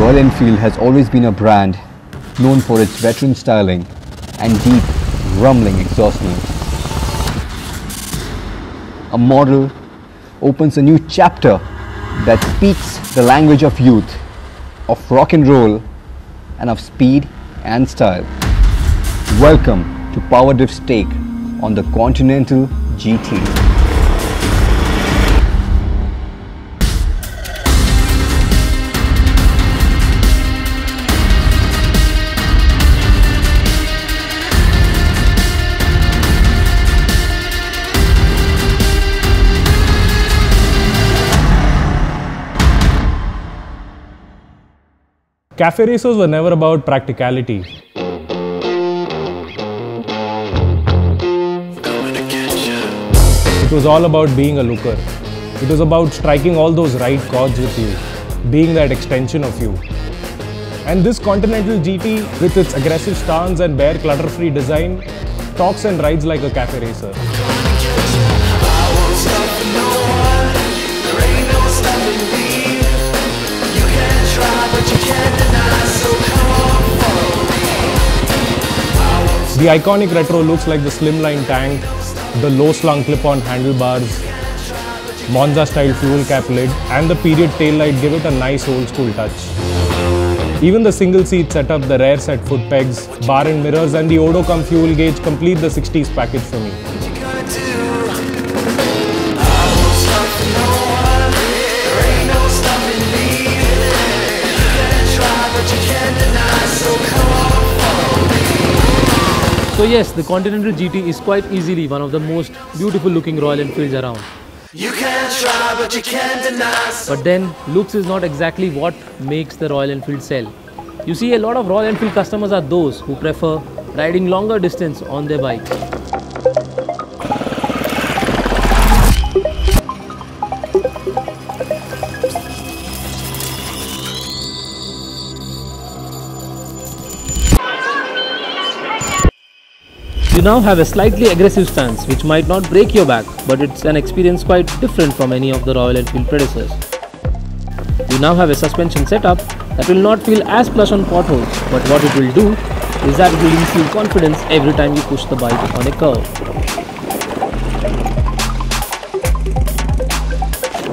Royal Enfield has always been a brand known for its veteran styling and deep, rumbling exhaust notes. A model opens a new chapter that speaks the language of youth, of rock and roll, and of speed and style. Welcome to PowerDrift's take on the Continental GT. Cafe racers were never about practicality. It was all about being a looker. It was about striking all those right chords with you, being that extension of you. And this Continental GT, with its aggressive stance and bare clutter-free design, talks and rides like a cafe racer. The iconic retro looks like the slimline tank, the low-slung clip-on handlebars, Monza-style fuel cap lid, and the period taillight give it a nice old-school touch. Even the single-seat setup, the rare set foot pegs, bar and mirrors, and the Odo-cum fuel gauge complete the 60s package for me. So yes, the Continental GT is quite easily one of the most beautiful looking Royal Enfields around. You can try, but you can't deny. But then, looks is not exactly what makes the Royal Enfield sell. You see, a lot of Royal Enfield customers are those who prefer riding longer distance on their bike. You now have a slightly aggressive stance which might not break your back, but it's an experience quite different from any of the Royal Enfield predecessors. You now have a suspension setup that will not feel as plush on potholes, but what it will do is that it will instill confidence every time you push the bike on a curve.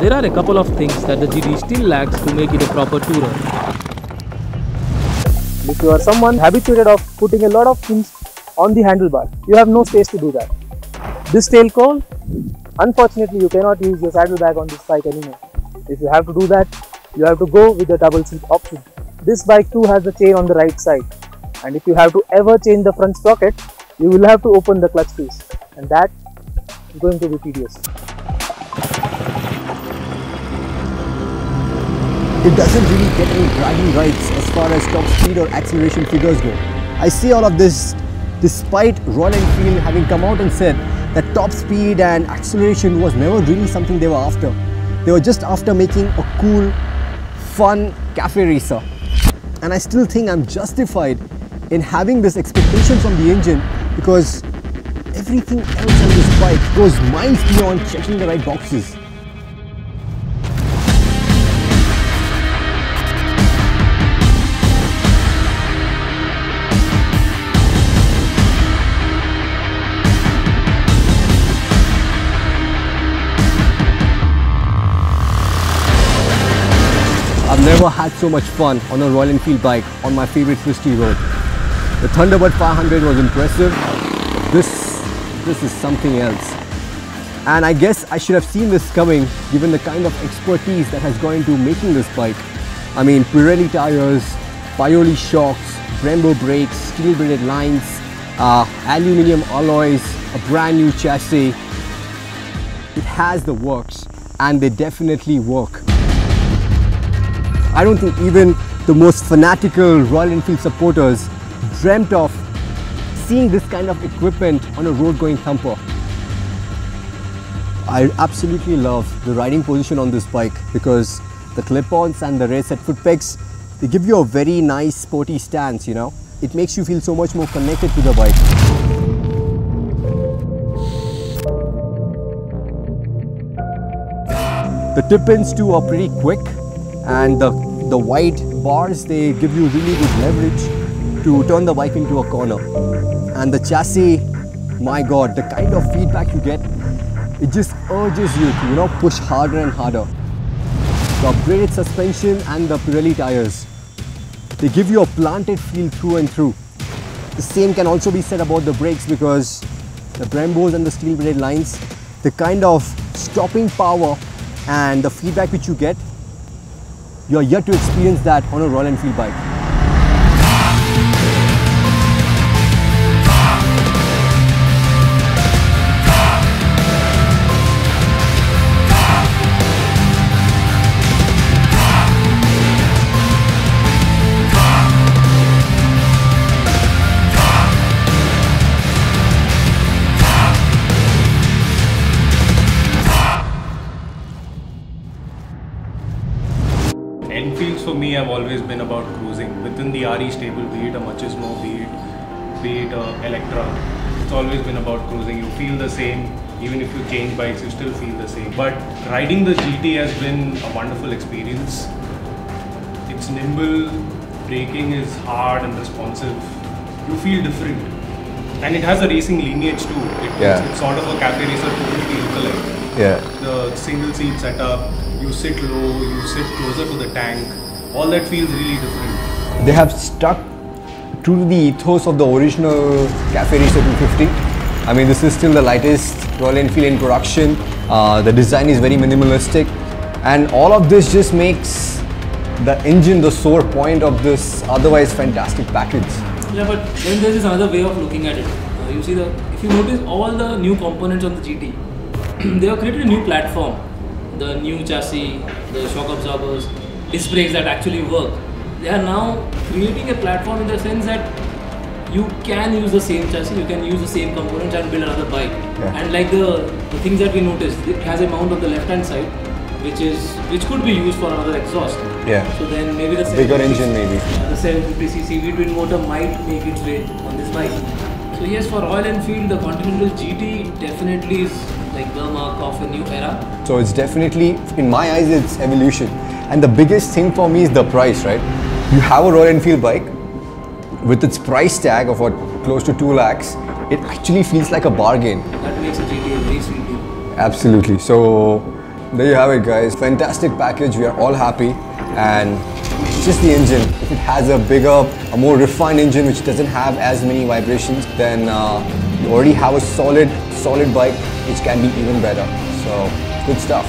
There are a couple of things that the GT still lacks to make it a proper tourer. If you are someone habituated of putting a lot of things on the handlebar, you have no space to do that. This tail cone, unfortunately you cannot use your saddlebag on this bike anymore. If you have to do that, you have to go with the double seat option. This bike too has the chain on the right side, and if you have to ever change the front sprocket, you will have to open the clutch piece, and that is going to be tedious. It doesn't really get any bragging rights as far as top speed or acceleration figures go. I see all of this despite Royal Enfield having come out and said that top speed and acceleration was never really something they were after. They were just after making a cool, fun cafe racer. And I still think I'm justified in having this expectation from the engine, because everything else on this bike goes miles beyond checking the right boxes. I've never had so much fun on a Royal Enfield bike on my favorite twisty road. The Thunderbird 500 was impressive. This is something else. And I guess I should have seen this coming, given the kind of expertise that has gone into making this bike. I mean, Pirelli tires, Paoli shocks, Brembo brakes, steel braided lines, aluminium alloys, a brand new chassis. It has the works, and they definitely work. I don't think even the most fanatical Royal Enfield supporters dreamt of seeing this kind of equipment on a road-going thumper. I absolutely love the riding position on this bike, because the clip-ons and the rear set foot pegs, they give you a very nice sporty stance, you know. It makes you feel so much more connected to the bike. The tip-ins too are pretty quick, and the The white bars, they give you really good leverage to turn the bike into a corner. And the chassis, my god, the kind of feedback you get, it just urges you to, you know, push harder and harder. The upgraded suspension and the Pirelli tires, they give you a planted feel through and through. The same can also be said about the brakes, because the Brembos and the steel braided lines, the kind of stopping power and the feedback which you get, you are yet to experience that on a Royal Enfield bike. Enfields for me have always been about cruising within the RE stable, be it a Machismo, be it a Electra. It's always been about cruising. You feel the same, even if you change bikes, you still feel the same. But riding the GT has been a wonderful experience. It's nimble, braking is hard and responsive. You feel different, and it has a racing lineage too. It's sort of a cafe racer totally lookalike. Yeah. The single seat setup. You sit low, you sit closer to the tank, all that feels really different. They have stuck true to the ethos of the original Cafe Racer 250. I mean, this is still the lightest Royal Enfield in production. The design is very minimalistic, and all of this just makes the engine the sore point of this otherwise fantastic package. Yeah, but then there is another way of looking at it. You see, if you notice all the new components on the GT, they have created a new platform. The new chassis, the shock absorbers, disc brakes that actually work. They are now creating a platform in the sense that you can use the same chassis, you can use the same components and build another bike. Yeah. And like the things that we noticed, it has a mount on the left hand side, which could be used for another exhaust. Yeah. So then maybe the bigger engine maybe. The 750cc V-twin motor might make its way on this bike. So yes, for Royal Enfield, the Continental GT definitely is like the mark of a new era. So it's definitely, in my eyes, it's evolution. And the biggest thing for me is the price, right? You have a Royal Enfield bike with its price tag of what, close to 2 lakhs, it actually feels like a bargain. That makes a GT a very sweet deal. Absolutely. So there you have it, guys. Fantastic package. We are all happy. And it's just the engine. If it has a bigger, a more refined engine which doesn't have as many vibrations, then you already have a solid bike which can be even better. So good stuff.